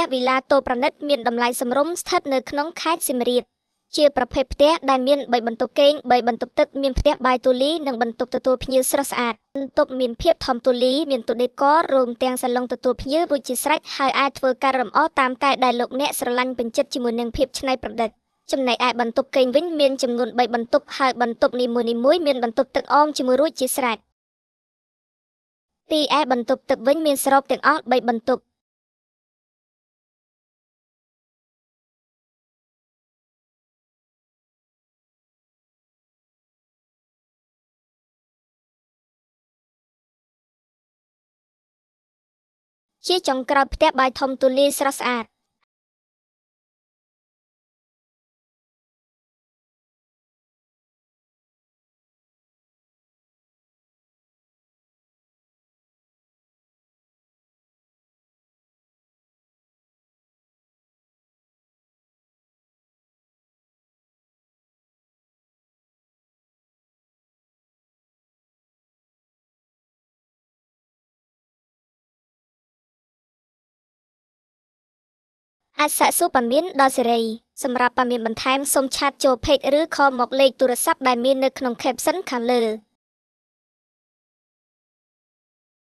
ះវិឡាតូប្រណិតមានតម្លៃសមរម្យស្ថិតនៅក្នុងខេត្តសៀមរាបជាប្រភេទផ្ទះដែលមាន3បន្ទប់គេង3បន្ទប់ទឹកមានផ្ទះបាយទូលាយនិងបន្ទប់ទទួលភ្ញៀវស្រស់ស្អាតបន្ទប់មានភាពធំទូលាយមានទូដេករួមទាំងសាឡុងទទួលភ្ញៀវរួចជាស្រេចហើយអាចធ្វើការរំអស់តាមតែដែលលោកអ្នកស្រឡាញ់ពេញចិត្តជាមួយនឹងភាពច្នៃប្រឌិតចំណែកឯបន្ទប់គេងវិញមានចំនួន3បន្ទប់ហើយបន្ទប់នីមួយៗមានបន្ទប់ទឹកអមជាមួយរួចជាស្រេចទីឯបន្ទប់ទឹកវិញមានសរុបទាំងអស់3បន្ទប់ជាចុងក្រោយផ្ទះបាយធំទូលាយស្រស់ស្អាតអាចសាកសួរព័ត៌មានដល់សេរីសម្រាប់ព័ត៌មានបន្ថែមសូមឆាតចូល Page ឬ call មកលេខទូរស័ព្ទដែលមាននៅក្នុង caption ខាងលើ